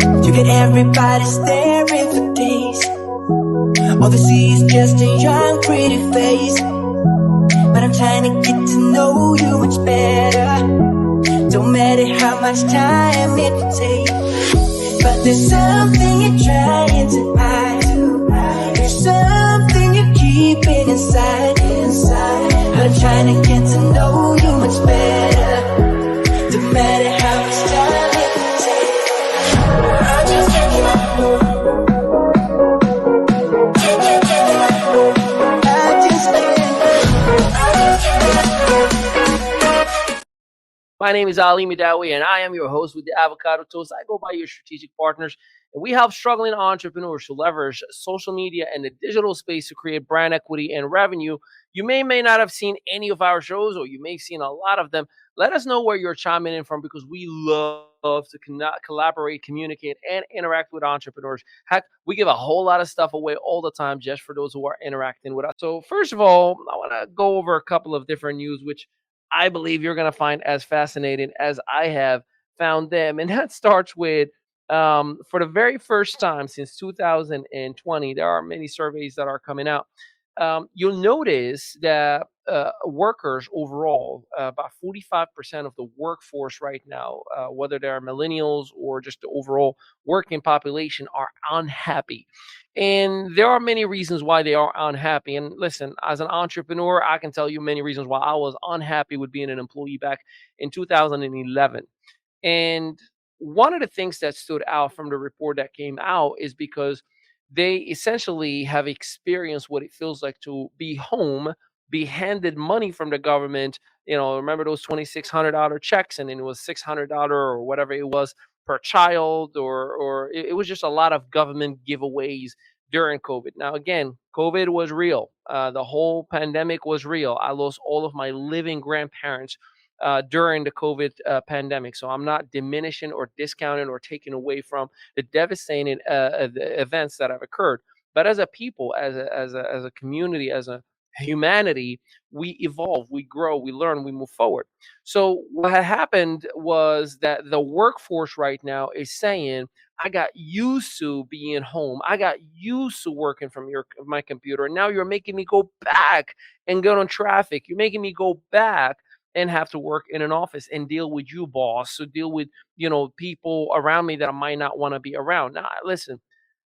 You get everybody staring for days. All they see is just a young, pretty face. But I'm trying to get to know you much better. Don't matter how much time it will take. But there's something you're trying to hide. There's something you're keeping inside. But I'm trying to get to know you much better. Don't matter how much time it will take. I just can't give up. My name is Ali Mehdaoui, and I am your host with the Avocado Toast. I go by your strategic partners, and we help struggling entrepreneurs to leverage social media and the digital space to create brand equity and revenue. You may not have seen any of our shows, or you may have seen a lot of them. Let us know where you're chiming in from, because we love to collaborate, communicate, and interact with entrepreneurs. Heck, we give a whole lot of stuff away all the time just for those who are interacting with us. So first of all, I want to go over a couple of different news, which I believe you're going to find as fascinating as I have found them. And that starts with, for the very first time since 2020, there are many surveys that are coming out. You'll notice that workers overall, about 45% of the workforce right now, whether they're millennials or just the overall working population, are unhappy. And there are many reasons why they are unhappy. And listen, as an entrepreneur, I can tell you many reasons why I was unhappy with being an employee back in 2011. And one of the things that stood out from the report that came out is because they essentially have experienced what it feels like to be home, be handed money from the government. Remember those $2,600 checks, and then it was $600 or whatever it was per child, or it was just a lot of government giveaways during COVID. Now, again, COVID was real. The whole pandemic was real. I lost all of my living grandparents during the COVID pandemic. So I'm not diminishing or discounting or taking away from the devastating the events that have occurred. But as a people, as a community, as a humanity, we evolve, we grow, we learn, we move forward. So what had happened was that the workforce right now is saying, I got used to being home. I got used to working from my computer. And now you're making me go back and get on traffic. You're making me go back and have to work in an office and deal with you, boss. So deal with, people around me that I might not want to be around. Now, listen,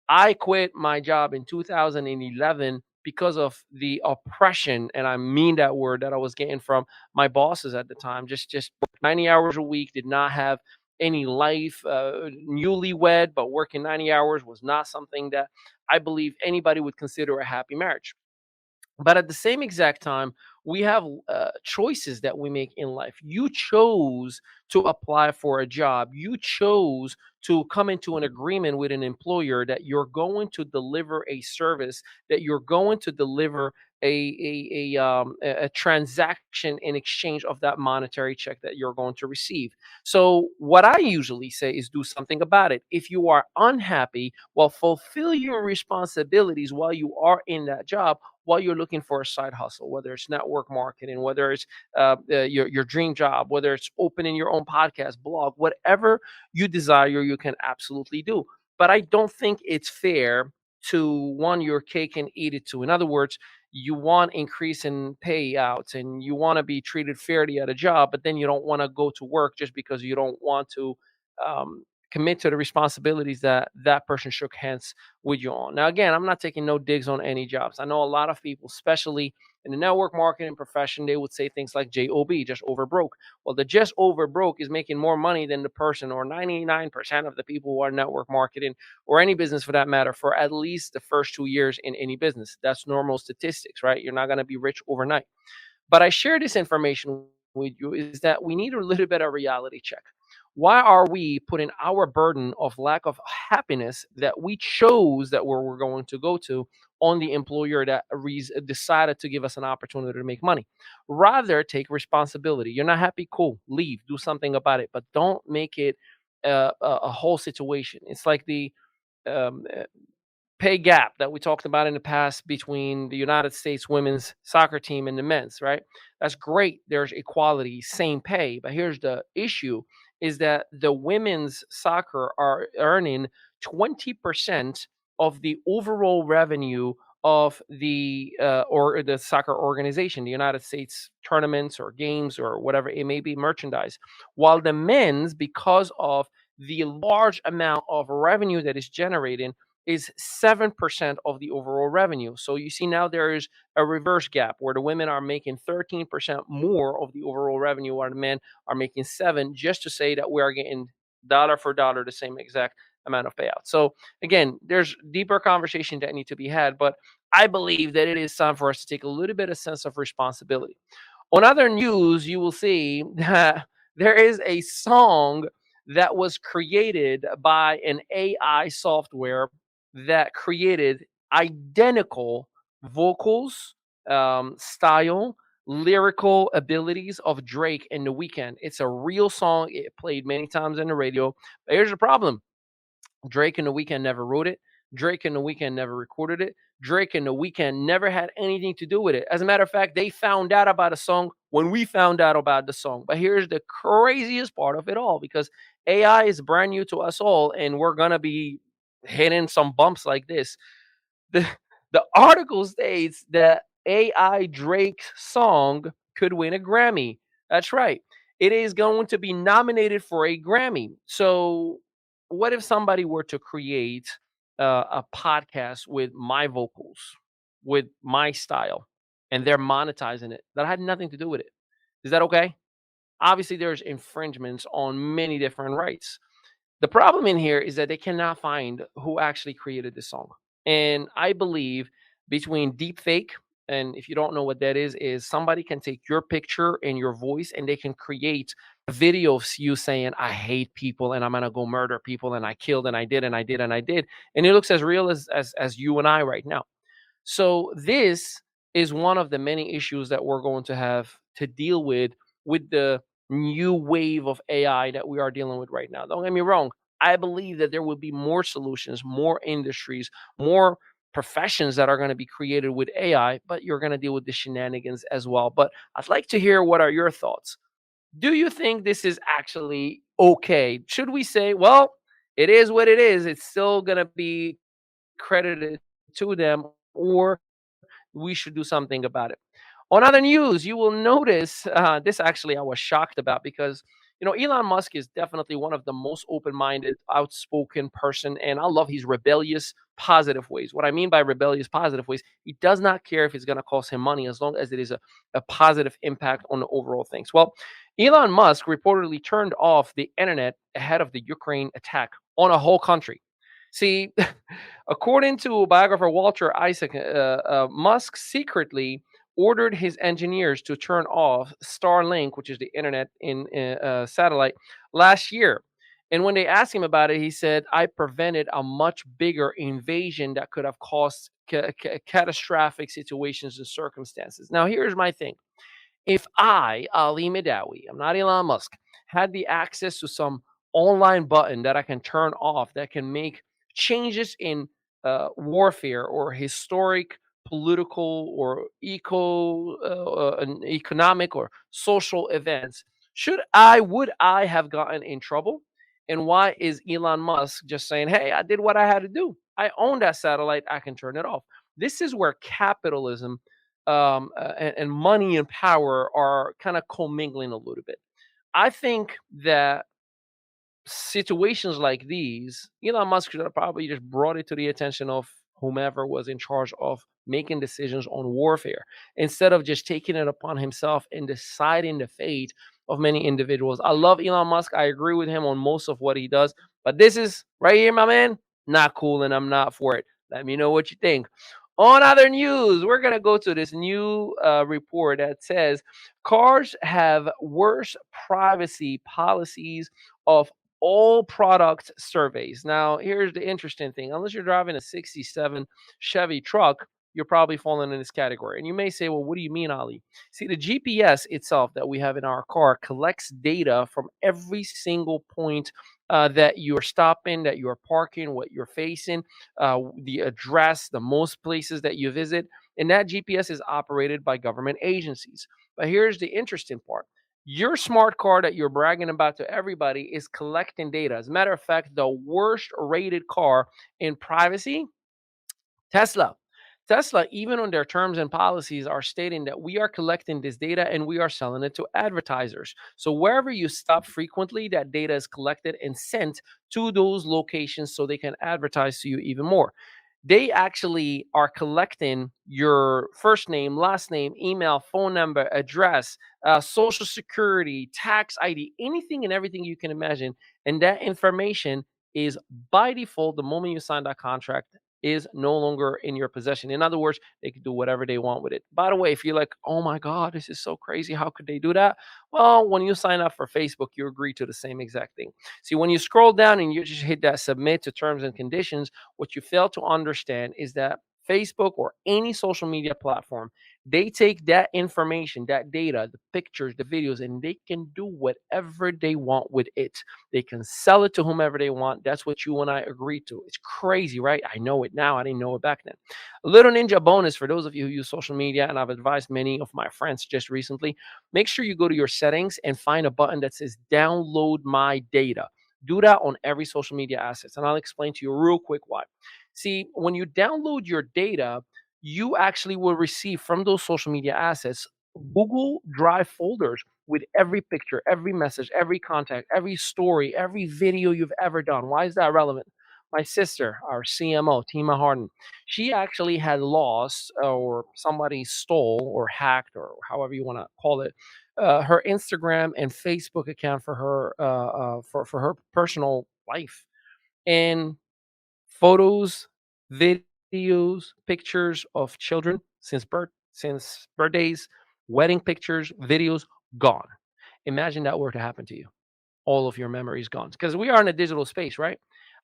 I quit my job in 2011 because of the oppression, and I mean that word, that I was getting from my bosses at the time. Just 90 hours a week, did not have any life, newlywed, but working 90 hours was not something that I believe anybody would consider a happy marriage. But at the same exact time, we have choices that we make in life. You chose to apply for a job. You chose to come into an agreement with an employer that you're going to deliver a service, that you're going to deliver a transaction in exchange of that monetary check that you're going to receive. So what I usually say is do something about it. If you are unhappy, well, fulfill your responsibilities while you are in that job, while you're looking for a side hustle, whether it's network marketing, whether it's your dream job, whether it's opening your own podcast, blog, whatever you desire, you can absolutely do. But I don't think it's fair to want your cake and eat it too. In other words, you want increase in payouts and you want to be treated fairly at a job, but then you don't want to go to work just because you don't want to commit to the responsibilities that that person shook hands with you on. Now, again, I'm not taking no digs on any jobs. I know a lot of people, especially in the network marketing profession, they would say things like JOB, just over broke. Well, the just over broke is making more money than the person, or 99% of the people who are network marketing, or any business for that matter, for at least the first 2 years in any business. That's normal statistics, right? You're not going to be rich overnight. But I share this information with you is that we need a little bit of reality check. Why are we putting our burden of lack of happiness that we chose that where we're going to go to on the employer that decided to give us an opportunity to make money? Rather, take responsibility. You're not happy, cool, leave, do something about it, but don't make it a whole situation. It's like the um, pay gap that we talked about in the past between the United States women's soccer team and the men's, right? That's great. There's equality, same pay. But here's the issue is that the women's soccer are earning 20% of the overall revenue of the soccer organization, the United States tournaments or games or whatever it may be, merchandise, while the men's, because of the large amount of revenue that is generating, is 7% of the overall revenue. So you see now there is a reverse gap where the women are making 13% more of the overall revenue, while the men are making 7, just to say that we are getting dollar for dollar the same exact amount of payout. So again, there's deeper conversation that need to be had, but I believe that it is time for us to take a little bit of sense of responsibility. On other news, you will see that there is a song that was created by an AI software that created identical vocals, style, lyrical abilities of Drake in The Weeknd. It's a real song. It played many times in the radio. But here's the problem: Drake and The Weeknd never wrote it. Drake and The Weeknd never recorded it. Drake and The Weeknd never had anything to do with it. As a matter of fact, they found out about a song when we found out about the song. But here's the craziest part of it all, because AI is brand new to us all, and we're gonna be hitting some bumps like this. The the article states that AI Drake song could win a Grammy. That's right. It is going to be nominated for a Grammy. So, what if somebody were to create a podcast with my vocals, with my style, and they're monetizing it? That had nothing to do with it. Is that okay? Obviously, there's infringements on many different rights. The problem in here is that they cannot find who actually created this song. And I believe between deepfake, and if you don't know what that is somebody can take your picture and your voice and they can create a video of you saying, I hate people and I'm gonna go murder people and I killed and I did and I did and I did. And it looks as real as you and I right now. So this is one of the many issues that we're going to have to deal with the new wave of AI that we are dealing with right now. Don't get me wrong. I believe that there will be more solutions, more industries, more professions that are going to be created with AI, but you're going to deal with the shenanigans as well. But I'd like to hear, what are your thoughts? Do you think this is actually okay? Should we say, well, it is what it is. It's still going to be credited to them, or we should do something about it? On other news, you will notice this actually I was shocked about, because Elon Musk is definitely one of the most open-minded, outspoken person, and I love his rebellious, positive ways. What I mean by rebellious, positive ways, he does not care if it's going to cost him money as long as it is a positive impact on the overall things. Well, Elon Musk reportedly turned off the internet ahead of the Ukraine attack on a whole country. See, according to biographer Walter Isaac, Musk secretly ordered his engineers to turn off Starlink, which is the internet in satellite, last year. And when they asked him about it, he said, I prevented a much bigger invasion that could have caused catastrophic situations and circumstances. Now, here's my thing. If I, Ali Mehdaoui, I'm not Elon Musk, had the access to some online button that I can turn off that can make changes in warfare or historic, political, or economic or social events, would I have gotten in trouble? And why is Elon Musk just saying, hey, I did what I had to do? I own that satellite. I can turn it off. This is where capitalism and money and power are kind of commingling a little bit. I think that situations like these, Elon Musk should have probably just brought it to the attention of whomever was in charge of making decisions on warfare, instead of just taking it upon himself and deciding the fate of many individuals. I love Elon Musk. I agree with him on most of what he does, but this is right here, my man, not cool, and I'm not for it. Let me know what you think. On other news, we're going to go to this new report that says cars have worse privacy policies of all product surveys. Now, here's the interesting thing. Unless you're driving a 67 Chevy truck, you're probably falling in this category. And you may say, well, what do you mean, Ali? See, the GPS itself that we have in our car collects data from every single point that you're stopping, that you're parking, what you're facing, the address, the most places that you visit. And that GPS is operated by government agencies. But here's the interesting part. Your smart car that you're bragging about to everybody is collecting data. As a matter of fact, the worst rated car in privacy, Tesla. Tesla, even on their terms and policies, are stating that we are collecting this data and we are selling it to advertisers. So wherever you stop frequently, that data is collected and sent to those locations so they can advertise to you even more. They actually are collecting your first name, last name, email, phone number, address, social security, tax ID, anything and everything you can imagine. And that information is by default, the moment you sign that contract, is no longer in your possession. In other words, they can do whatever they want with it. By the way, if you're like, oh my God, this is so crazy, how could they do that? Well, when you sign up for Facebook, you agree to the same exact thing. See, when you scroll down and you just hit that submit to terms and conditions, what you fail to understand is that Facebook or any social media platform, they take that information, that data, the pictures, the videos, and they can do whatever they want with it. They can sell it to whomever they want. That's what you and I agreed to. It's crazy, right? I know it now. I didn't know it back then. A little ninja bonus for those of you who use social media, and I've advised many of my friends just recently, make sure you go to your settings and find a button that says download my data. Do that on every social media assets. And I'll explain to you real quick why. See, when you download your data, you actually will receive from those social media assets Google Drive folders with every picture, every message, every contact, every story, every video you've ever done. Why is that relevant? My sister, our CMO, Tima Harden, she actually had lost or somebody stole or hacked or however you want to call it, her Instagram and Facebook account for her for her personal life. And photos, videos, pictures of children since birthdays, wedding pictures, videos gone. Imagine that were to happen to you. All of your memories gone. Because we are in a digital space, right?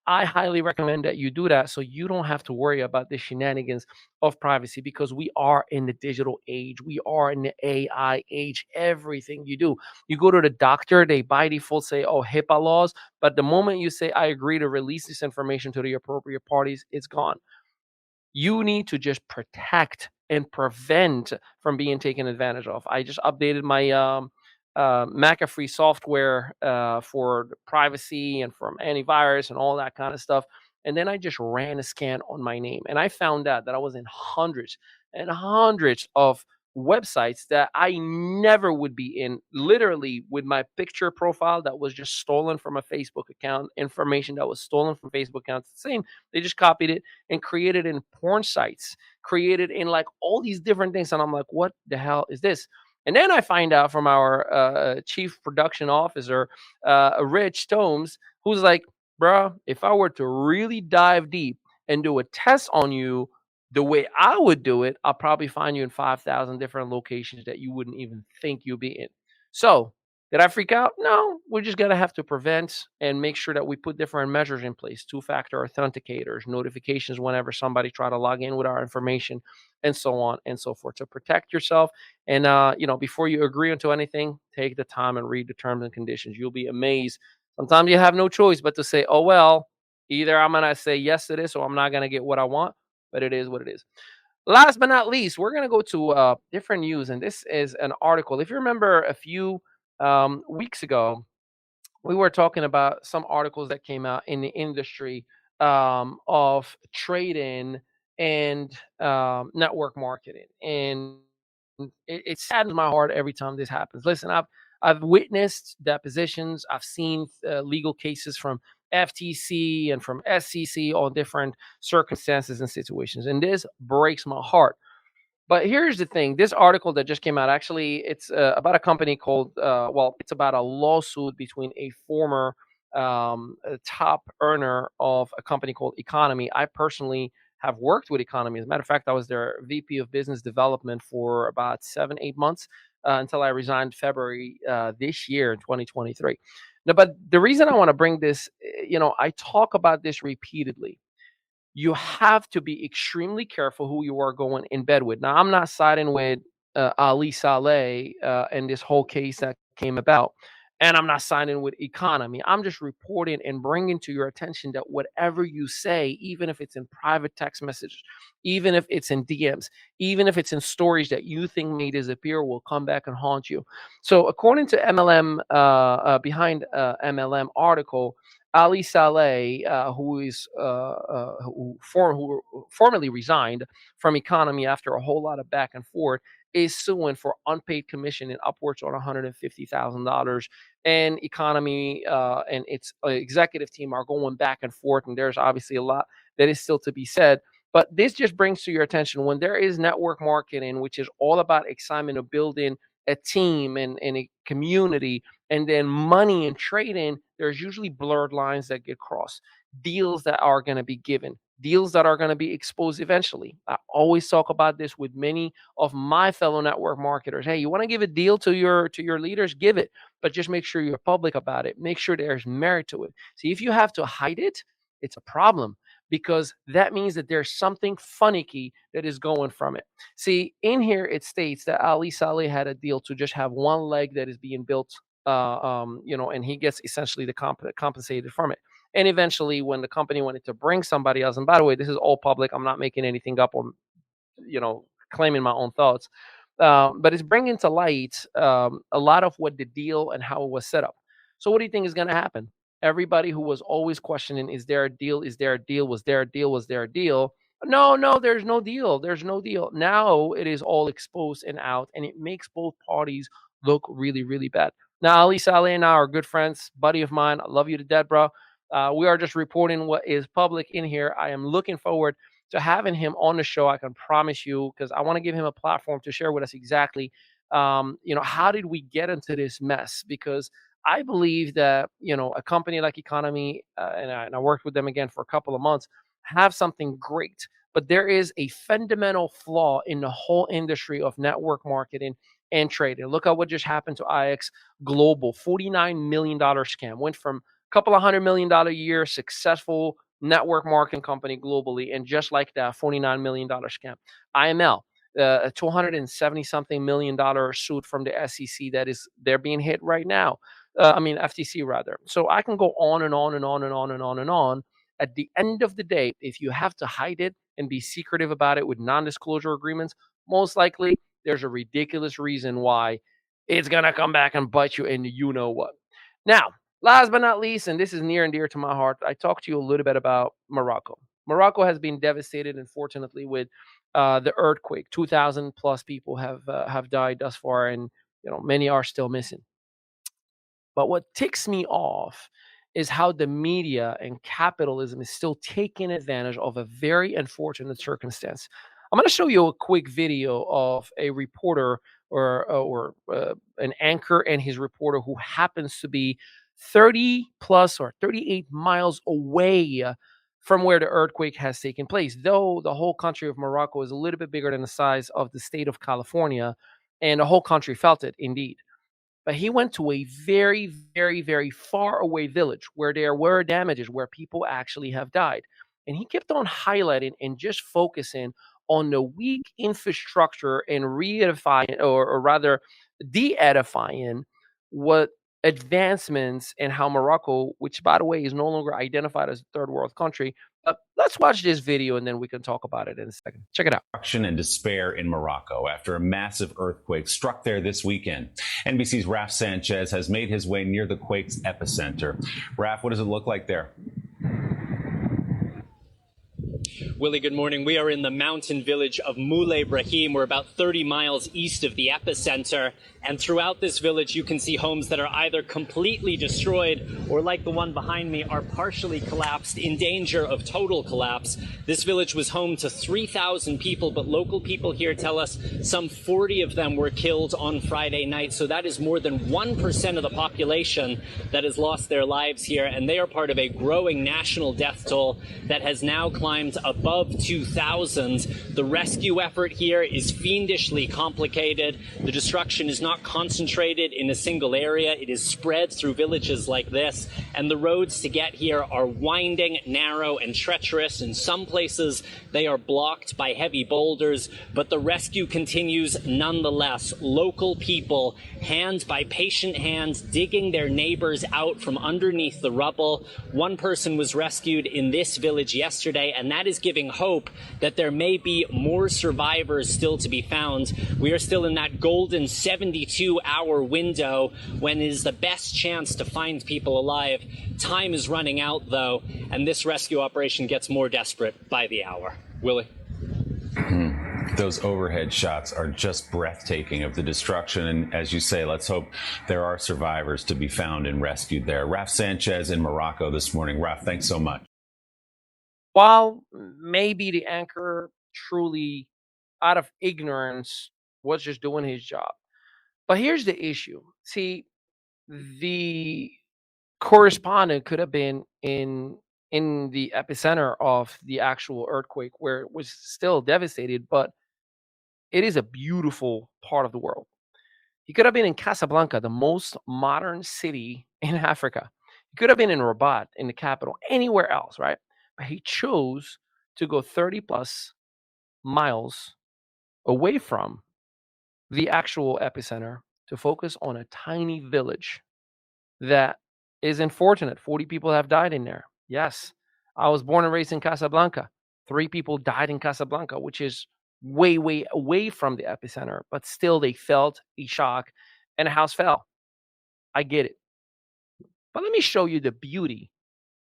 I highly recommend that you do that so you don't have to worry about the shenanigans of privacy because we are in the digital age. We are in the AI age. Everything you do, you go to the doctor, they by default say, oh, HIPAA laws. But the moment you say, I agree to release this information to the appropriate parties, it's gone. You need to just protect and prevent from being taken advantage of. I just updated my McAfee software for the privacy and from antivirus and all that kind of stuff. And then I just ran a scan on my name, and I found out that I was in hundreds and hundreds of websites that I never would be in, literally with my picture profile that was just stolen from a Facebook account, information that was stolen from Facebook accounts. The same, they just copied it and created in porn sites, created in like all these different things. And I'm like, what the hell is this? And then I find out from our chief production officer, Rich Tomes, who's like, bruh, if I were to really dive deep and do a test on you the way I would do it, I'll probably find you in 5,000 different locations that you wouldn't even think you'd be in. So, did I freak out? No, we're just gonna have to prevent and make sure that we put different measures in place, two-factor authenticators, notifications whenever somebody try to log in with our information, and so on and so forth to protect yourself. And before you agree onto anything, take the time and read the terms and conditions. You'll be amazed. Sometimes you have no choice but to say, "Oh well, either I'm gonna say yes to this, or I'm not gonna get what I want." But it is what it is. Last but not least, we're going to go to different news. And this is an article. If you remember a few weeks ago, we were talking about some articles that came out in the industry of trading and network marketing. And it saddens my heart every time this happens. Listen, I've witnessed depositions. I've seen legal cases from FTC and from SEC on different circumstances and situations, and this breaks my heart. But here's the thing: this article that just came out, actually, it's about a company called. It's about a lawsuit between a former top earner of a company called Economy. I personally have worked with Economy. As a matter of fact, I was their VP of Business Development for about 7, 8 months until I resigned February this year in 2023. Now, but the reason I want to bring this, I talk about this repeatedly. You have to be extremely careful who you are going in bed with. Now, I'm not siding with Ali Saleh and this whole case that came about. And I'm not signing with economy. I'm just reporting and bringing to your attention that whatever you say, even if it's in private text messages, even if it's in DMs, even if it's in stories that you think may disappear, will come back and haunt you. So, according to MLM, behind MLM article, Ali Saleh, who formerly resigned from economy after a whole lot of back and forth, is suing for unpaid commission and upwards on $150,000. And economy and its executive team are going back and forth, and there's obviously a lot that is still to be said. But this just brings to your attention, when there is network marketing, which is all about excitement of building a team and a community, and then money and trading, there's usually blurred lines that get crossed, deals that are going to be given, deals that are going to be exposed eventually. I always talk about this with many of my fellow network marketers. Hey, you want to give a deal to your leaders, give it, but just make sure you're public about it. Make sure there's merit to it. See, if you have to hide it, it's a problem, because that means that there's something finicky that is going from it. See, in here it states that Ali Saleh had a deal to just have one leg that is being built, and he gets essentially the compensated from it. And eventually, when the company wanted to bring somebody else, and by the way, this is all public. I'm not making anything up or claiming my own thoughts. But it's bringing to light a lot of what the deal and how it was set up. So, what do you think is going to happen? Everybody who was always questioning, is there a deal? Is there a deal? Was there a deal? Was there a deal? No, no, there's no deal. There's no deal. Now it is all exposed and out, and it makes both parties look really, really bad. Now, Ali Saleh and I are good friends, buddy of mine. I love you to death, bro. We are just reporting what is public in here. I am looking forward to having him on the show. I can promise you, because I want to give him a platform to share with us exactly, how did we get into this mess? Because I believe that, a company like Economy, and I worked with them again for a couple of months, have something great. But there is a fundamental flaw in the whole industry of network marketing and trading. Look at what just happened to IX Global. $49 million scam. Went from a couple of $100 million a year, successful network marketing company globally, and just like that, $49 million scam. IML, a $270 something million suit from the SEC they're being hit right now. FTC rather. So I can go on and on and on and on and on and on. At the end of the day, if you have to hide it and be secretive about it with non-disclosure agreements, most likely there's a ridiculous reason why it's gonna come back and bite you, and you know what. Now, last but not least, and this is near and dear to my heart, I talked to you a little bit about Morocco. Morocco has been devastated, unfortunately, with the earthquake. 2,000 plus people have died thus far, and many are still missing. But what ticks me off is how the media and capitalism is still taking advantage of a very unfortunate circumstance. I'm going to show you a quick video of a reporter or an anchor and his reporter who happens to be 30 plus or 38 miles away from where the earthquake has taken place. Though the whole country of Morocco is a little bit bigger than the size of the state of California, and the whole country felt it indeed. But he went to a very, very, very far away village where there were damages, where people actually have died. And he kept on highlighting and just focusing on the weak infrastructure and re-edifying, or rather de-edifying, what advancements and how Morocco, which by the way is no longer identified as a third world country. Let's watch this video and then we can talk about it in a second. Check it out. Destruction and despair in Morocco after a massive earthquake struck there this weekend. NBC's Raf Sanchez has made his way near the quake's epicenter. Raf, what does it look like there? Willie, good morning. We are in the mountain village of Moulay Brahim. We're about 30 miles east of the epicenter. And throughout this village, you can see homes that are either completely destroyed or, like the one behind me, are partially collapsed, in danger of total collapse. This village was home to 3,000 people, but local people here tell us some 40 of them were killed on Friday night. So that is more than 1% of the population that has lost their lives here. And they are part of a growing national death toll that has now climbed above above 2,000. The rescue effort here is fiendishly complicated. The destruction is not concentrated in a single area. It is spread through villages like this, and the roads to get here are winding, narrow, and treacherous. In some places, they are blocked by heavy boulders, but the rescue continues nonetheless. Local people, hand by patient hands, digging their neighbors out from underneath the rubble. One person was rescued in this village yesterday, and that is giving hope that there may be more survivors still to be found. We are still in that golden 72-hour window when it is the best chance to find people alive. Time is running out, though, and this rescue operation gets more desperate by the hour. Willie? Those overhead shots are just breathtaking of the destruction. And as you say, let's hope there are survivors to be found and rescued there. Raf Sanchez in Morocco this morning. Raf, thanks so much. While maybe the anchor truly, out of ignorance, was just doing his job. But here's the issue. See, the correspondent could have been in the epicenter of the actual earthquake where it was still devastated, but it is a beautiful part of the world. He could have been in Casablanca, the most modern city in Africa. He could have been in Rabat, in the capital, anywhere else, right? But he chose to go 30 plus miles away from the actual epicenter to focus on a tiny village that is unfortunate. 40 people have died in there. Yes, I was born and raised in Casablanca. 3 people died in Casablanca, which is way, way away from the epicenter, but still they felt a shock and a house fell. I get it. But let me show you the beauty,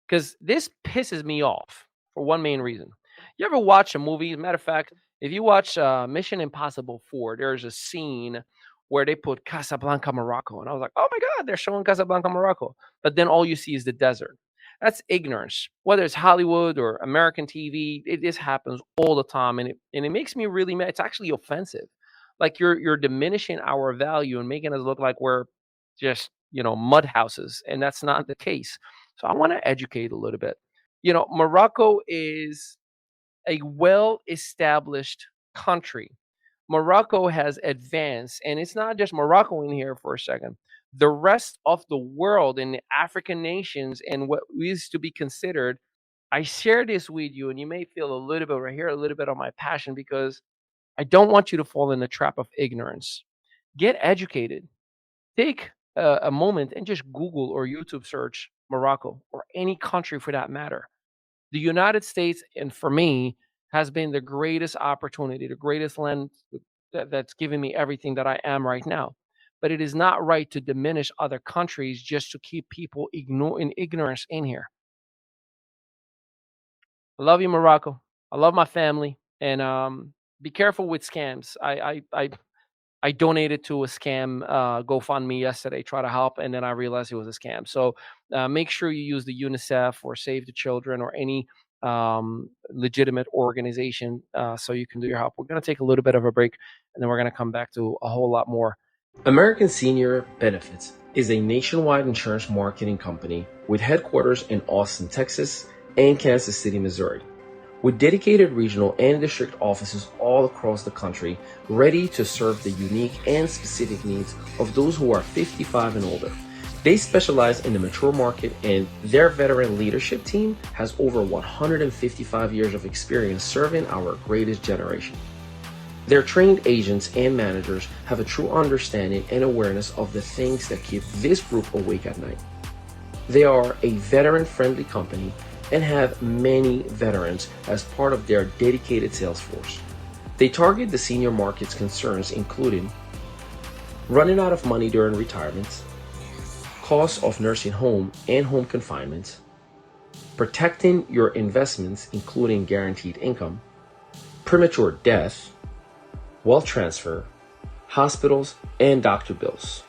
because this pisses me off for one main reason. You ever watch a movie? As a matter of fact, if you watch Mission Impossible 4, there's a scene where they put Casablanca, Morocco. And I was like, oh my God, they're showing Casablanca, Morocco. But then all you see is the desert. That's ignorance. Whether it's Hollywood or American TV, this happens all the time. And it makes me really mad. It's actually offensive. Like you're diminishing our value and making us look like we're just, mud houses. And that's not the case. So I want to educate a little bit. Morocco is a well-established country. Morocco has advanced, and it's not just Morocco in here for a second. The rest of the world and the African nations and what is to be considered, I share this with you, and you may feel a little bit right here, a little bit of my passion, because I don't want you to fall in the trap of ignorance. Get educated. Take a moment and just Google or YouTube search Morocco or any country for that matter. The United States, and for me, has been the greatest opportunity, the greatest land that's given me everything that I am right now. But it is not right to diminish other countries just to keep people in ignorance in here. I love you, Morocco. I love my family, and be careful with scams. I donated to a scam GoFundMe yesterday, try to help, and then I realized it was a scam. So make sure you use the UNICEF or Save the Children or any legitimate organization so you can do your help. We're going to take a little bit of a break, and then we're going to come back to a whole lot more. American Senior Benefits is a nationwide insurance marketing company with headquarters in Austin, Texas, and Kansas City, Missouri. With dedicated regional and district offices all across the country, ready to serve the unique and specific needs of those who are 55 and older. They specialize in the mature market, and their veteran leadership team has over 155 years of experience serving our greatest generation. Their trained agents and managers have a true understanding and awareness of the things that keep this group awake at night. They are a veteran-friendly company and have many veterans as part of their dedicated sales force. They target the senior market's concerns, including running out of money during retirement, costs of nursing home and home confinement, protecting your investments, including guaranteed income, premature death, wealth transfer, hospitals, and doctor bills.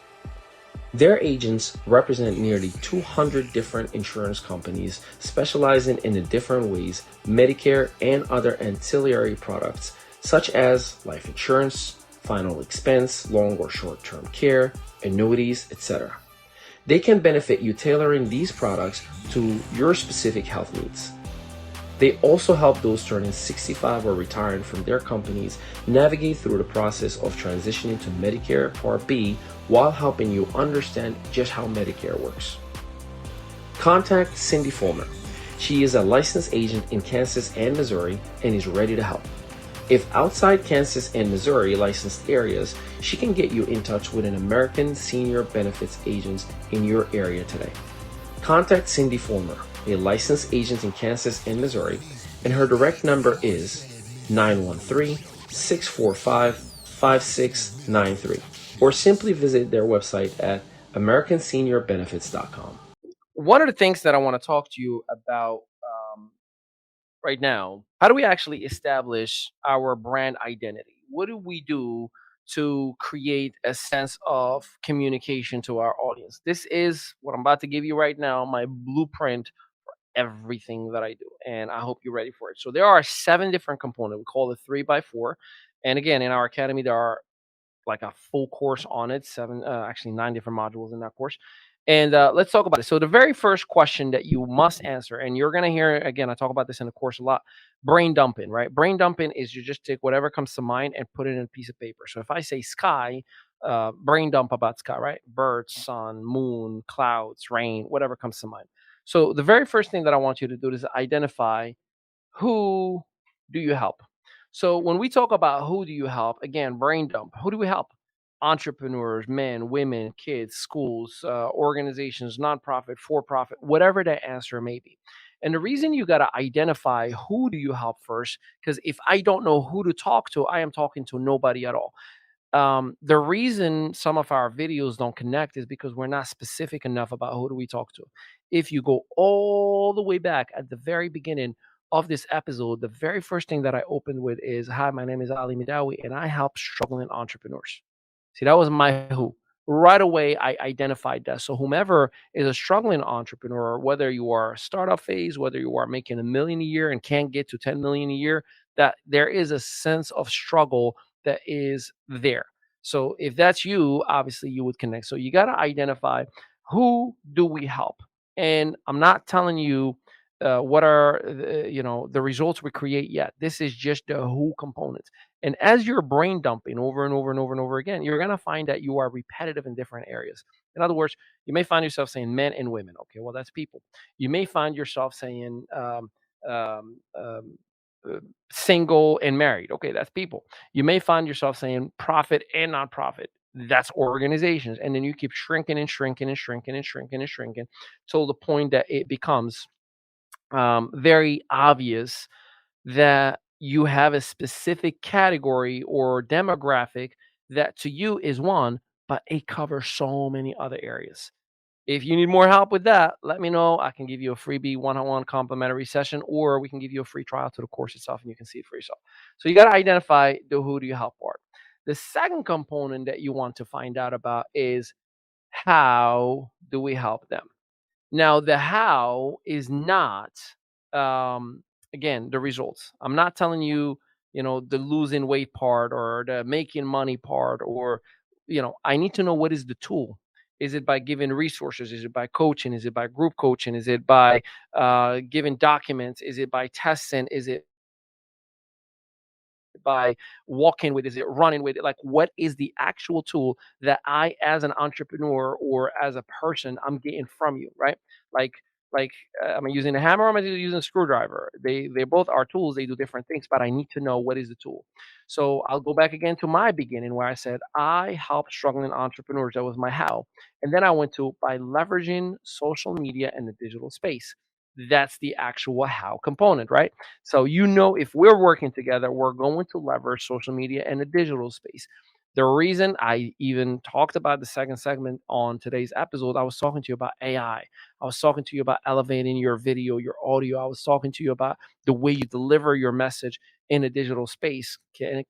Their agents represent nearly 200 different insurance companies specializing in the different ways Medicare and other ancillary products such as life insurance, final expense, long or short-term care, annuities, etc. They can benefit you tailoring these products to your specific health needs. They also help those turning 65 or retiring from their companies navigate through the process of transitioning to Medicare Part B while helping you understand just how Medicare works. Contact Cindy Fulmer. She is a licensed agent in Kansas and Missouri and is ready to help. If outside Kansas and Missouri licensed areas, she can get you in touch with an American Senior Benefits agent in your area today. Contact Cindy Fulmer, a licensed agent in Kansas and Missouri, and her direct number is 913-645-5693, or simply visit their website at americanseniorbenefits.com. One of the things that I want to talk to you about right now, how do we actually establish our brand identity? What do we do to create a sense of communication to our audience? This is what I'm about to give you right now, my blueprint, everything that I do. And I hope you're ready for it. So there are 7 different components. We call it 3x4. And again, in our academy, there are like a full course on it, 7, actually 9 different modules in that course. And let's talk about it. So the very first question that you must answer, and you're going to hear, again, I talk about this in the course a lot, brain dumping, right? Brain dumping is you just take whatever comes to mind and put it in a piece of paper. So if I say sky, brain dump about sky, right? Birds, sun, moon, clouds, rain, whatever comes to mind. So the very first thing that I want you to do is identify who do you help. So when we talk about who do you help, again, brain dump, who do we help? Entrepreneurs, men, women, kids, schools, organizations, nonprofit, for profit, whatever the answer may be. And the reason you got to identify who do you help first, because if I don't know who to talk to, I am talking to nobody at all. The reason some of our videos don't connect is because we're not specific enough about who do we talk to. If you go all the way back at the very beginning of this episode, the very first thing that I opened with is, "Hi, my name is Ali Mehdaoui, and I help struggling entrepreneurs." See, that was my who. Right away, I identified that. So whomever is a struggling entrepreneur, whether you are a startup phase, whether you are making 1 million a year and can't get to 10 million a year, that there is a sense of struggle that is there. So if that's you, obviously you would connect. So you got to identify who do we help. And I'm not telling you what are the results we create yet. This is just the who component. And as you're brain dumping over and over and over and over again, you're going to find that you are repetitive in different areas. In other words, you may find yourself saying men and women. Okay, well, that's people. You may find yourself saying um, um, uh, single and married. Okay, that's people. You may find yourself saying profit and nonprofit. That's organizations. And then you keep shrinking and shrinking and shrinking and shrinking and shrinking till the point that it becomes very obvious that you have a specific category or demographic that to you is one, but it covers so many other areas. If you need more help with that, let me know. I can give you a freebie one-on-one complimentary session, or we can give you a free trial to the course itself and you can see it for yourself. So you got to identify the who do you help part. The second component that you want to find out about is how do we help them? Now, the how is not, um, again, the results. I'm not telling you, the losing weight part or the making money part, or, I need to know what is the tool. Is it by giving resources? Is it by coaching? Is it by group coaching? Is it by giving documents? Is it by testing? Is it by walking with? Is it running with it? Like, what is the actual tool that I, as an entrepreneur or as a person, I'm getting from you, right? Like, like, am I using a hammer or am I using a screwdriver? They both are tools. They do different things, but I need to know what is the tool. So I'll go back again to my beginning where I said I help struggling entrepreneurs. That was my how, and then I went to by leveraging social media and the digital space. That's the actual how component, right? So, if we're working together, we're going to leverage social media and the digital space. The reason I even talked about the second segment on today's episode, I was talking to you about AI. I was talking to you about elevating your video, your audio. I was talking to you about the way you deliver your message in a digital space,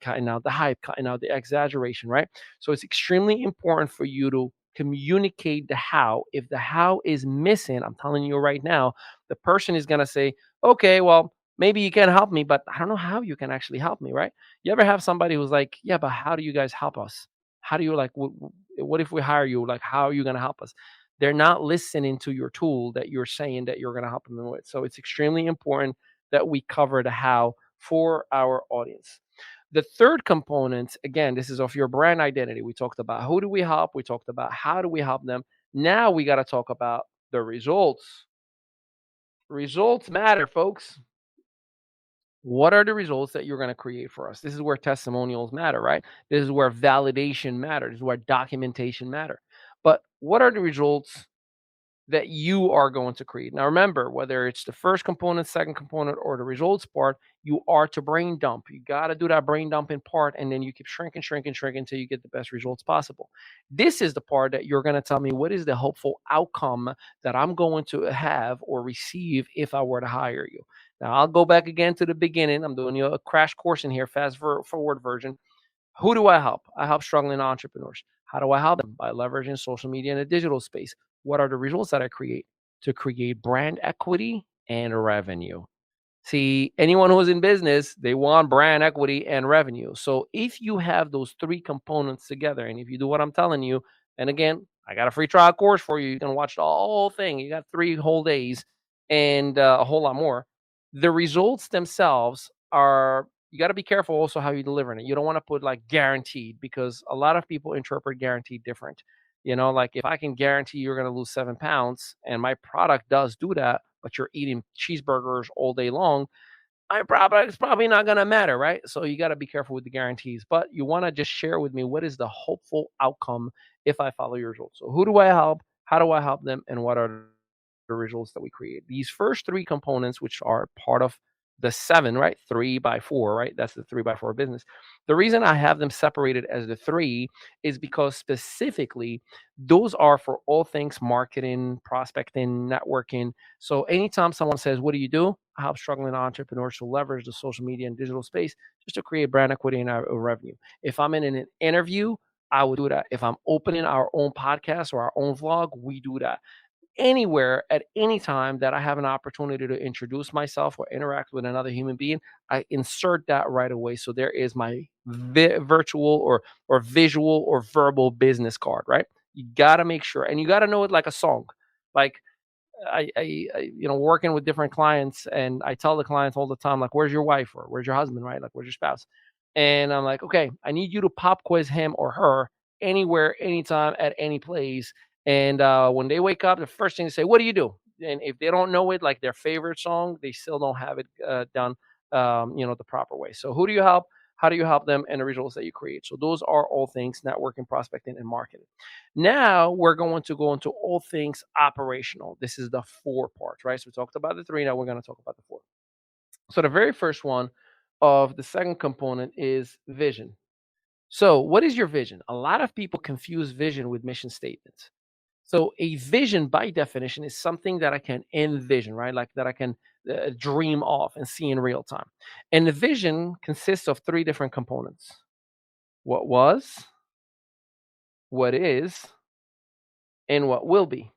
cutting out the hype, cutting out the exaggeration, right? So it's extremely important for you to communicate the how. If the how is missing, I'm telling you right now, the person is going to say, okay, well, maybe you can help me, but I don't know how you can actually help me, right? You ever have somebody who's like, yeah, but how do you guys help us? How do you like, what if we hire you? Like, how are you going to help us? They're not listening to your tool that you're saying that you're going to help them with. So it's extremely important that we cover the how for our audience. The third component, again, this is of your brand identity. We talked about who do we help, we talked about how do we help them. Now we got to talk about the results. Results matter, folks. What are the results that you're going to create for us? This is where testimonials matter, right? This is where validation matters. This is where documentation matter. But what are the results that you are going to create? Now, remember, whether it's the first component, second component, or the results part, you are to brain dump. You got to do that brain dumping part, and then you keep shrinking, shrinking, shrinking until you get the best results possible. This is the part that you're going to tell me what is the hopeful outcome that I'm going to have or receive if I were to hire you. Now, I'll go back again to the beginning. I'm doing you a crash course in here, fast forward version. Who do I help? I help struggling entrepreneurs. How do I help them? By leveraging social media in a digital space. What are the results that I create? To create brand equity and revenue. See, anyone who's in business, they want brand equity and revenue. So if you have those three components together, and if you do what I'm telling you, and again, I got a free trial course for you. You can watch the whole thing. You got 3 whole days and a whole lot more. The results themselves are, you got to be careful also how you deliver it. You don't want to put like guaranteed, because a lot of people interpret guaranteed different. Like if I can guarantee you're going to lose 7 pounds and my product does do that, but you're eating cheeseburgers all day long, my product's probably not going to matter, right? So you got to be careful with the guarantees. But you want to just share with me what is the hopeful outcome if I follow your results. So who do I help? How do I help them? And what are the results that we create? These first 3 components, which are part of the 7, right? 3 by 4, right? That's the 3 by 4 business. The reason I have them separated as the 3 is because specifically those are for all things marketing, prospecting, networking. So anytime someone says, what do you do? I help struggling entrepreneurs to leverage the social media and digital space just to create brand equity and revenue. If I'm in an interview, I would do that. If I'm opening our own podcast or our own vlog, we do that. Anywhere at any time that I have an opportunity to introduce myself or interact with another human being, I insert that right away. So there is my virtual or visual or verbal business card, right? You got to make sure, and you got to know it like a song. Like working with different clients, and I tell the clients all the time, like, where's your wife or where's your husband, right? Like, where's your spouse? And I'm like, okay, I need you to pop quiz him or her anywhere, anytime, at any place. And when they wake up, the first thing they say, what do you do? And if they don't know it, like their favorite song, they still don't have it done, the proper way. So who do you help? How do you help them, and the results that you create? So those are all things networking, prospecting, and marketing. Now we're going to go into all things operational. This is the 4 parts, right? So we talked about the 3. Now we're going to talk about the 4. So the very first one of the second component is vision. So what is your vision? A lot of people confuse vision with mission statements. So a vision, by definition, is something that I can envision, right? Like that I can dream of and see in real time. And the vision consists of 3 different components: what was, what is, and what will be.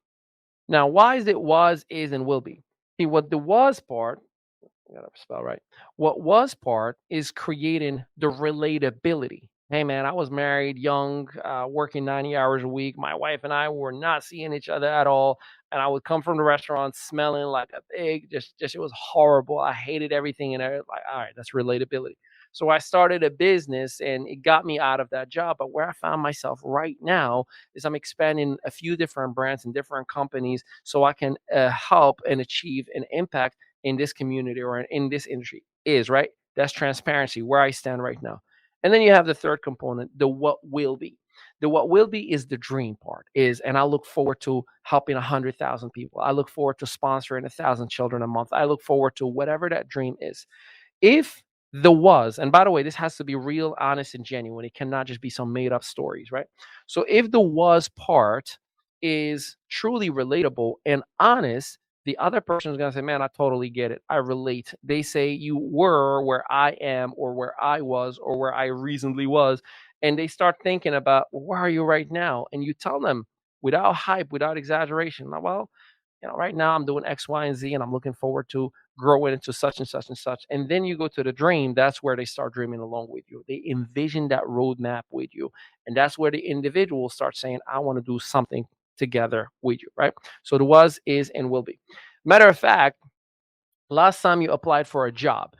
Now, why is it was, is, and will be? See, what the was part, I gotta spell right. What was part is creating the relatability. Hey man, I was married, young, working 90 hours a week. My wife and I were not seeing each other at all. And I would come from the restaurant smelling like a pig. Just it was horrible. I hated everything. And I was like, all right, that's relatability. So I started a business and it got me out of that job. But where I found myself right now is I'm expanding a few different brands and different companies so I can help and achieve an impact in this community or in this industry is, right? That's transparency, where I stand right now. And then you have the third component, the what will be. The what will be is the dream part, and I look forward to helping 100,000 people. I look forward to sponsoring 1,000 children a month. I look forward to whatever that dream is. If the was, and by the way, this has to be real, honest, and genuine. It cannot just be some made up stories, right? So if the was part is truly relatable and honest, the other person is going to say, man, I totally get it. I relate. They say you were where I am or where I was or where I reasonably was. And they start thinking about, well, where are you right now? And you tell them without hype, without exaggeration, well, right now I'm doing X, Y, and Z, and I'm looking forward to growing into such and such and such. And then you go to the dream. That's where they start dreaming along with you. They envision that roadmap with you. And that's where the individual starts saying, I want to do something together with you, right? So the was, is, and will be. Matter of fact, Last time you applied for a job,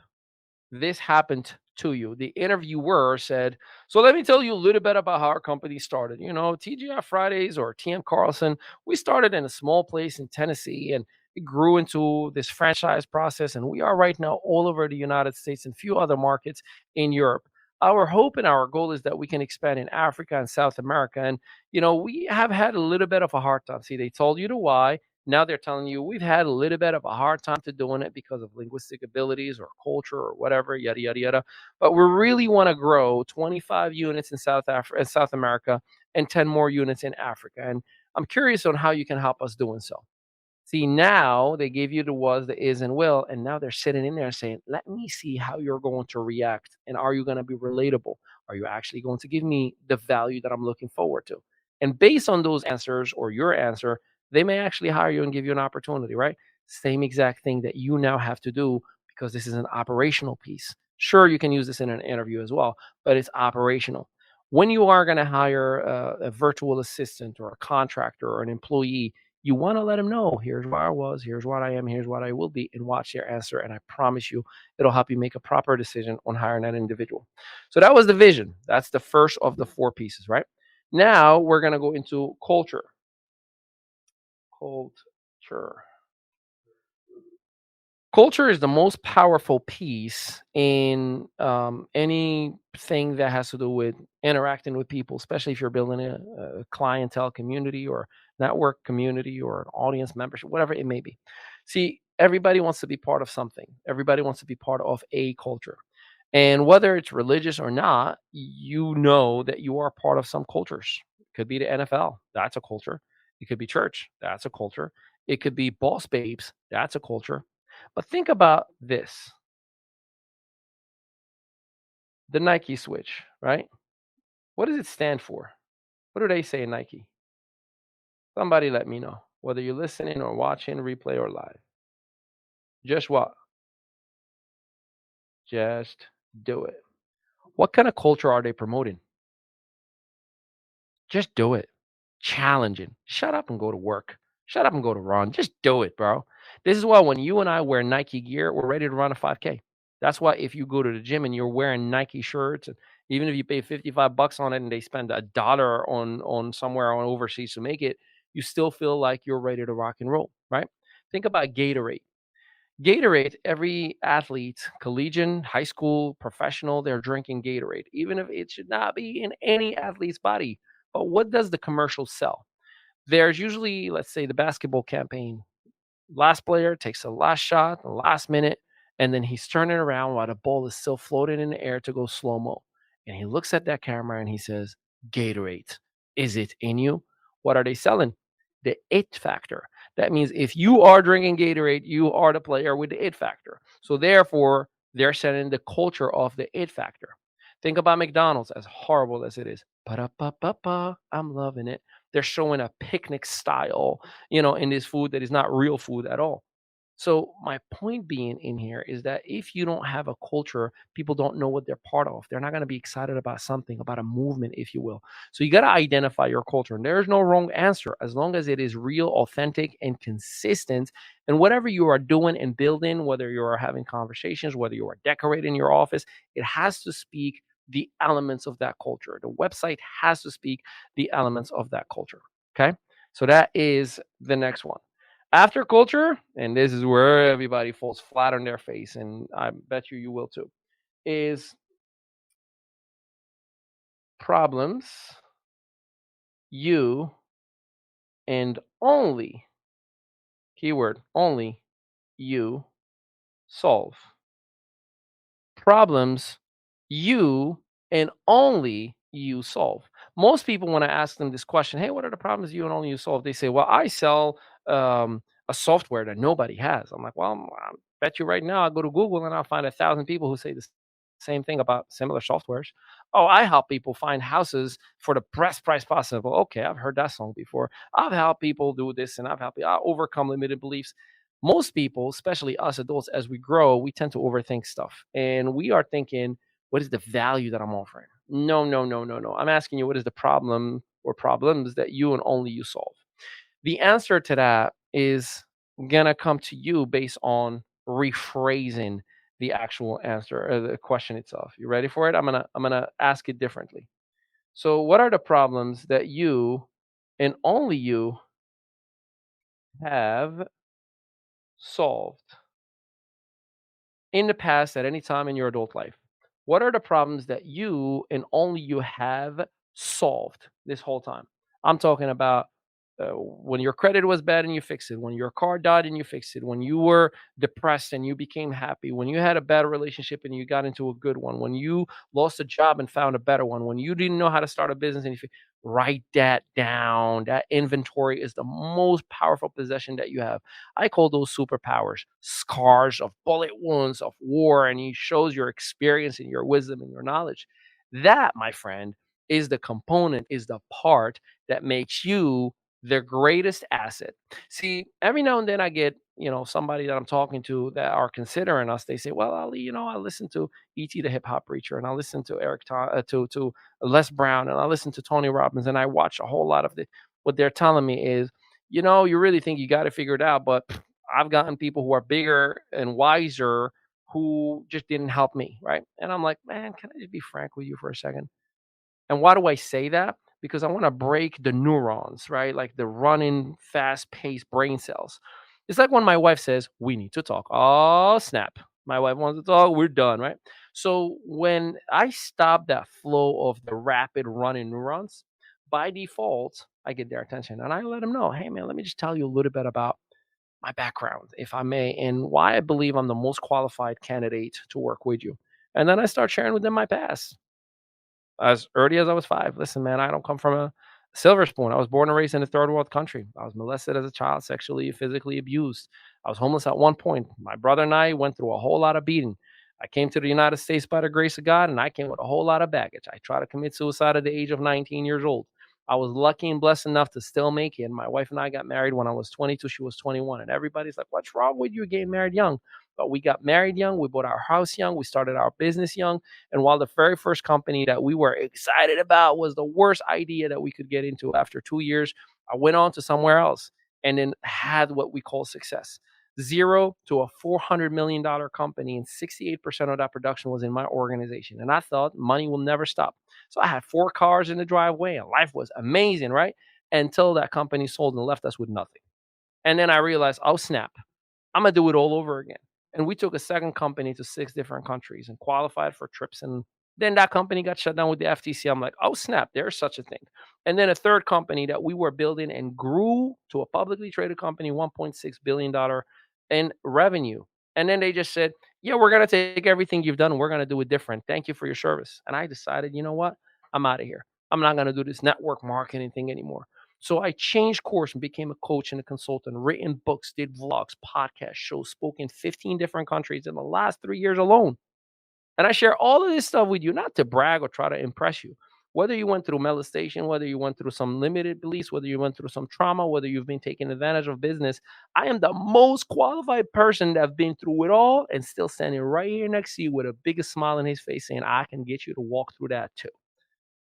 this happened to you. The interviewer said, "So let me tell you a little bit about how our company started. TGI Fridays or TM Carlson, we started in a small place in Tennessee and it grew into this franchise process. And we are right now all over the United States and few other markets in Europe. Our hope and our goal is that we can expand in Africa and South America. And, we have had a little bit of a hard time." See, they told you the why. Now they're telling you we've had a little bit of a hard time to doing it because of linguistic abilities or culture or whatever, yada yada yada. But we really want to grow 25 units in South America, and 10 more units in Africa. And I'm curious on how you can help us doing so. See, now they gave you the was, the is, and will, and now they're sitting in there saying, "Let me see how you're going to react. And are you going to be relatable? Are you actually going to give me the value that I'm looking forward to?" And based on those answers or your answer, they may actually hire you and give you an opportunity, right? Same exact thing that you now have to do because this is an operational piece. Sure, you can use this in an interview as well, but it's operational. When you are going to hire a virtual assistant or a contractor or an employee, you want to let them know, here's where I was, here's what I am, here's what I will be, and watch their answer. And I promise you, it'll help you make a proper decision on hiring that individual. So that was the vision. That's the first of the four pieces, right? Now we're going to go into culture. Culture. Culture is the most powerful piece in anything that has to do with interacting with people, especially if you're building a clientele community or network community or an audience membership, whatever it may be. See, everybody wants to be part of something. Everybody wants to be part of a culture. And whether it's religious or not, you know that you are part of some cultures. It could be the NFL, that's a culture. It could be church, that's a culture. It could be boss babes, that's a culture. But think about this, the Nike switch, right? What does it stand for? What do they say in Nike? Somebody let me know, whether you're listening or watching, replay or live. Just what? Just do it. What kind of culture are they promoting? Just do it. Challenging. Shut up and go to work. Shut up and go to run. Just do it, bro. This is why when you and I wear Nike gear, we're ready to run a 5K. That's why if you go to the gym and you're wearing Nike shirts, and even if you pay $55 on it and they spend $1 on somewhere on overseas to make it, you still feel like you're ready to rock and roll, right? Think about Gatorade. Gatorade, every athlete, collegiate, high school, professional, they're drinking Gatorade, even if it should not be in any athlete's body. But what does the commercial sell? There's usually, let's say, the basketball campaign. Last player takes the last shot, the last minute, and then he's turning around while the ball is still floating in the air to go slow mo. And he looks at that camera and he says, "Gatorade, is it in you?" What are they selling? The it factor. That means if you are drinking Gatorade, you are the player with the it factor. So therefore, they're selling the culture of the it factor. Think about McDonald's, as horrible as it is. Pa-da-pa-pa-pa, I'm loving it. They're showing a picnic style, in this food that is not real food at all. So my point being in here is that if you don't have a culture, people don't know what they're part of. They're not going to be excited about something, about a movement, if you will. So you got to identify your culture. And there's no wrong answer as long as it is real, authentic, and consistent. And whatever you are doing and building, whether you are having conversations, whether you are decorating your office, it has to speak the elements of that culture. The website has to speak the elements of that culture. Okay. So that is the next one. After culture, and this is where everybody falls flat on their face, and I bet you will too, is problems you and only, keyword, only you solve. Problems you and only you solve. Most people, when I ask them this question, hey, what are the problems you and only you solve? They say, well, I sell a software that nobody has. I'm like, well, I bet you right now I'll go to Google and I'll find 1,000 people who say the same thing about similar softwares. Oh, I help people find houses for the best price possible. Okay, I've heard that song before. I've helped people do this and I've helped people overcome limited beliefs. Most people, especially us adults, as we grow, we tend to overthink stuff. And we are thinking, what is the value that I'm offering? No, no, no, no, no. I'm asking you, what is the problem or problems that you and only you solve? The answer to that is going to come to you based on rephrasing the actual answer, the question itself. You ready for it? I'm gonna ask it differently. So, what are the problems that you and only you have solved in the past at any time in your adult life? What are the problems that you and only you have solved this whole time? I'm talking about when your credit was bad and you fixed it, when your car died and you fixed it, when you were depressed and you became happy, when you had a bad relationship and you got into a good one, when you lost a job and found a better one, when you didn't know how to start a business and write that down. That inventory is the most powerful possession that you have. I call those superpowers scars of bullet wounds of war, and he shows your experience and your wisdom and your knowledge. That, my friend, is the component, is the part that makes you their greatest asset. See, every now and then I get, somebody that I'm talking to that are considering us. They say, "Well, Ali, I listen to E.T. the hip hop preacher, and I listen to to Les Brown, and I listen to Tony Robbins, and I watch a whole lot of the." What they're telling me is, you really think you got it figured out, but I've gotten people who are bigger and wiser who just didn't help me, right? And I'm like, man, can I just be frank with you for a second? And why do I say that? Because I want to break the neurons, right? Like the running, fast paced brain cells. It's like when my wife says, we need to talk. Oh, snap. My wife wants to talk. We're done, right? So when I stop that flow of the rapid running neurons, by default, I get their attention and I let them know, hey, man, let me just tell you a little bit about my background, if I may, and why I believe I'm the most qualified candidate to work with you. And then I start sharing with them my past as early as I was 5. Listen, man, I don't come from a silver spoon. I was born and raised in a third world country. I was molested as a child, sexually, physically abused. I was homeless at one point. My brother and I went through a whole lot of beating. I came to the United States by the grace of God, and I came with a whole lot of baggage. I tried to commit suicide at the age of 19 years old. I was lucky and blessed enough to still make it. My wife and I got married when I was 22. She was 21. And everybody's like, what's wrong with you getting married young? But we got married young. We bought our house young. We started our business young. And while the very first company that we were excited about was the worst idea that we could get into, after 2 years, I went on to somewhere else and then had what we call success. Zero to a $400 million company, and 68% of that production was in my organization. And I thought money will never stop. So I had 4 cars in the driveway and life was amazing, right? Until that company sold and left us with nothing. And then I realized, oh, snap, I'm going to do it all over again. And we took a second company to 6 different countries and qualified for trips. And then that company got shut down with the FTC. I'm like, oh, snap, there's such a thing. And then a third company that we were building and grew to a publicly traded company, $1.6 billion in revenue. And then they just said, yeah, we're going to take everything you've done and we're going to do it different. Thank you for your service. And I decided, you know what? I'm out of here. I'm not going to do this network marketing thing anymore. So I changed course and became a coach and a consultant, written books, did vlogs, podcasts, shows, spoke in 15 different countries in the last 3 years alone. And I share all of this stuff with you, not to brag or try to impress you. Whether you went through molestation, whether you went through some limited beliefs, whether you went through some trauma, whether you've been taken advantage of business, I am the most qualified person that have been through it all and still standing right here next to you with a biggest smile on his face saying, I can get you to walk through that too.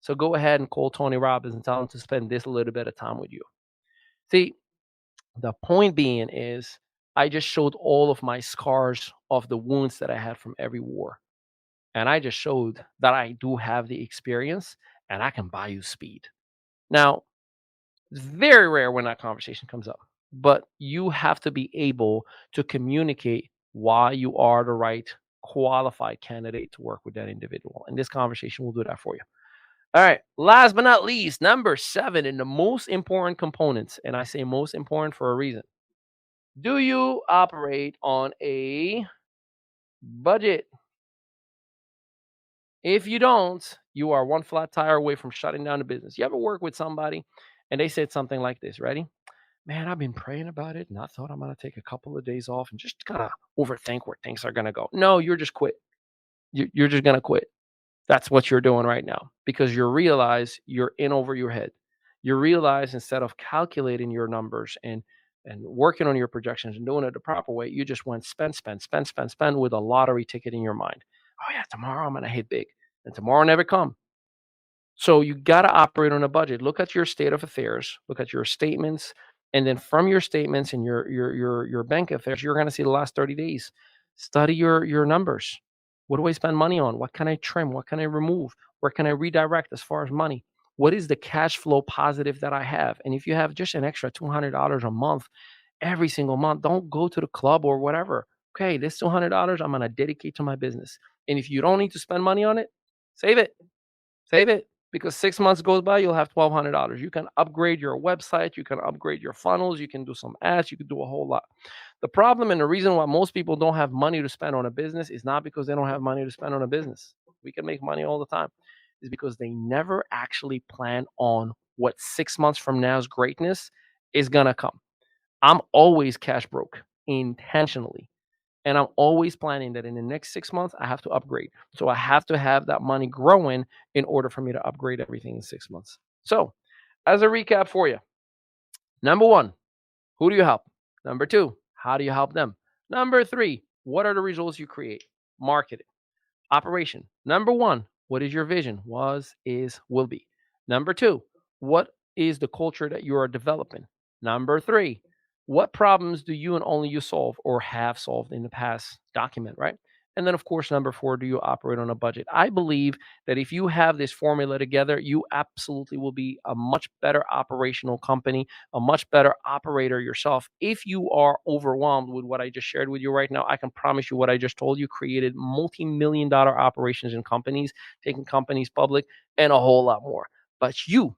So go ahead and call Tony Robbins and tell him to spend this little bit of time with you. See, the point being is I just showed all of my scars of the wounds that I had from every war. And I just showed that I do have the experience and I can buy you speed. Now, it's very rare when that conversation comes up, but you have to be able to communicate why you are the right qualified candidate to work with that individual. And this conversation will do that for you. All right. Last but not least, number 7 in the most important components. And I say most important for a reason. Do you operate on a budget? If you don't, you are one flat tire away from shutting down the business. You ever work with somebody and they said something like this? Ready? Man, I've been praying about it and I thought I'm going to take a couple of days off and just kind of overthink where things are going to go. No, you're just quit. You're just going to quit. That's what you're doing right now because you realize you're in over your head. You realize instead of calculating your numbers and working on your projections and doing it the proper way, you just went spend with a lottery ticket in your mind. Oh yeah, tomorrow I'm gonna hit big, and tomorrow never come. So you gotta operate on a budget. Look at your state of affairs. Look at your statements, and then from your statements and your bank affairs, you're gonna see the last 30 days. Study your numbers. What do I spend money on? What can I trim? What can I remove? Where can I redirect as far as money? What is the cash flow positive that I have? And if you have just an extra $200 a month, every single month, don't go to the club or whatever. Okay, this $200 I'm going to dedicate to my business. And if you don't need to spend money on it, save it. Save it, because 6 months goes by, you'll have $1,200. You can upgrade your website, you can upgrade your funnels, you can do some ads, you can do a whole lot. The problem and the reason why most people don't have money to spend on a business is not because they don't have money to spend on a business. We can make money all the time. Is because they never actually plan on what 6 months from now's greatness is gonna come. I'm always cash broke intentionally. And I'm always planning that in the next 6 months, I have to upgrade. So I have to have that money growing in order for me to upgrade everything in 6 months. So, as a recap for you, number one, who do you help? Number two, how do you help them? Number three, what are the results you create? Market it. Operation. Number one, what is your vision? Was, is, will be. Number two, what is the culture that you are developing? Number three, what problems do you and only you solve or have solved in the past? Document, right? And then, of course, number four, do you operate on a budget? I believe that if you have this formula together, you absolutely will be a much better operational company, a much better operator yourself. If you are overwhelmed with what I just shared with you right now, I can promise you what I just told you created multi-million dollar operations in companies, taking companies public, and a whole lot more. But you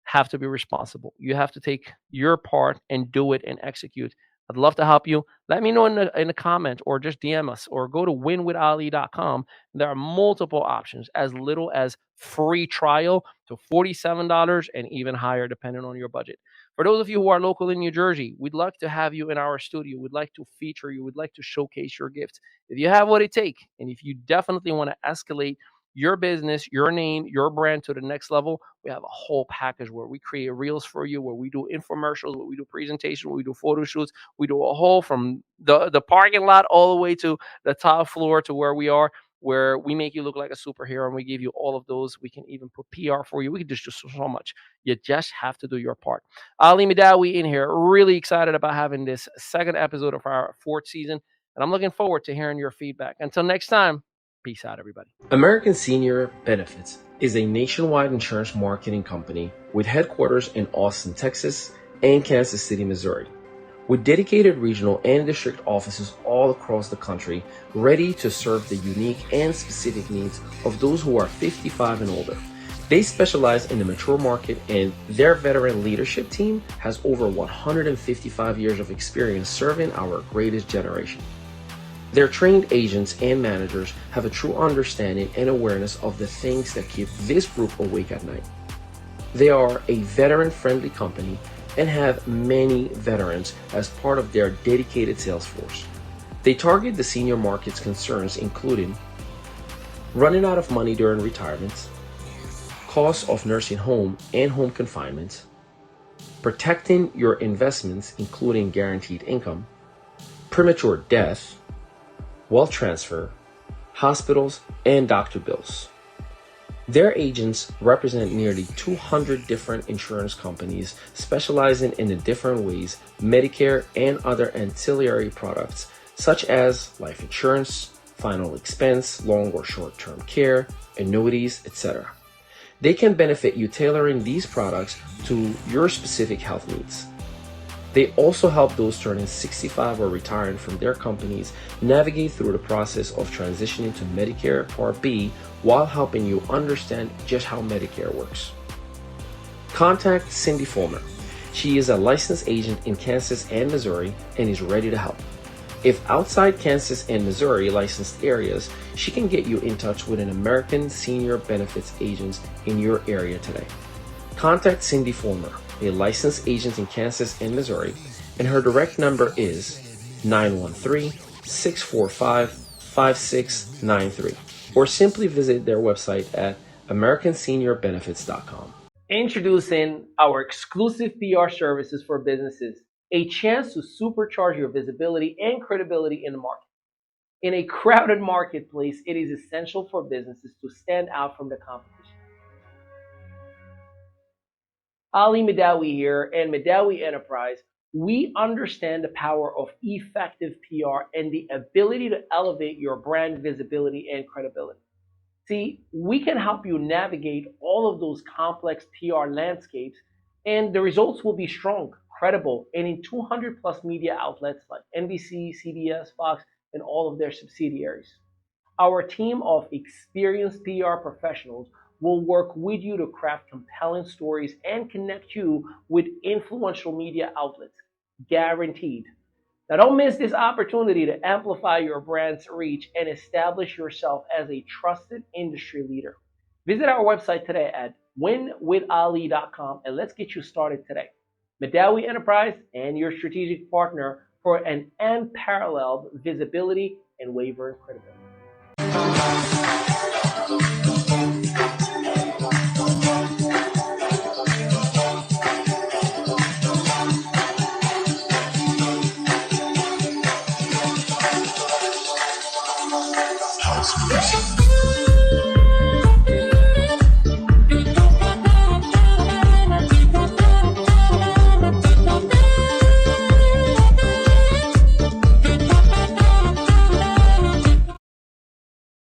have to be responsible. You have to take your part and do it and execute. I'd love to help you. Let me know in a comment or just DM us or go to winwithali.com. There are multiple options, as little as free trial to $47 and even higher depending on your budget. For those of you who are local in New Jersey, we'd like to have you in our studio. We'd like to feature you. We'd like to showcase your gifts. If you have what it takes, and if you definitely want to escalate your business, your name, your brand to the next level, we have a whole package where we create reels for you, where we do infomercials, where we do presentations, where we do photo shoots. We do a whole from the parking lot all the way to the top floor to where we are, where we make you look like a superhero and we give you all of those. We can even put PR for you. We can just do so much. You just have to do your part. Ali Mehdaoui in here, really excited about having this second episode of our fourth season. And I'm looking forward to hearing your feedback. Until next time, peace out, everybody. American Senior Benefits is a nationwide insurance marketing company with headquarters in Austin, Texas, and Kansas City, Missouri, with dedicated regional and district offices all across the country, ready to serve the unique and specific needs of those who are 55 and older. They specialize in the mature market, and their veteran leadership team has over 155 years of experience serving our greatest generation. Their trained agents and managers have a true understanding and awareness of the things that keep this group awake at night. They are a veteran-friendly company and have many veterans as part of their dedicated sales force. They target the senior market's concerns, including running out of money during retirement, costs of nursing home and home confinement, protecting your investments, including guaranteed income, premature death, wealth transfer, hospitals, and doctor bills. Their agents represent nearly 200 different insurance companies specializing in the different ways Medicare and other ancillary products such as life insurance, final expense, long or short-term care, annuities, etc. They can benefit you tailoring these products to your specific health needs. They also help those turning 65 or retiring from their companies navigate through the process of transitioning to Medicare Part B while helping you understand just how Medicare works. Contact Cindy Fulmer. She is a licensed agent in Kansas and Missouri and is ready to help. If outside Kansas and Missouri licensed areas, she can get you in touch with an American Senior Benefits agent in your area today. Contact Cindy Fulmer, a licensed agent in Kansas and Missouri, and her direct number is 913-645-5693, or simply visit their website at americanseniorbenefits.com. Introducing our exclusive PR services for businesses, a chance to supercharge your visibility and credibility in the market. In a crowded marketplace, it is essential for businesses to stand out from the competition. Ali Mehdaoui here, and Mehdaoui Enterprise. We understand the power of effective PR and the ability to elevate your brand visibility and credibility. See, we can help you navigate all of those complex PR landscapes, and the results will be strong, credible, and in 200 plus media outlets like NBC, CBS, Fox, and all of their subsidiaries. Our team of experienced PR professionals will work with you to craft compelling stories and connect you with influential media outlets. Guaranteed. Now, don't miss this opportunity to amplify your brand's reach and establish yourself as a trusted industry leader. Visit our website today at winwithali.com and let's get you started today. Mehdaoui Enterprise and your strategic partner for an unparalleled visibility and wavering credibility. House music.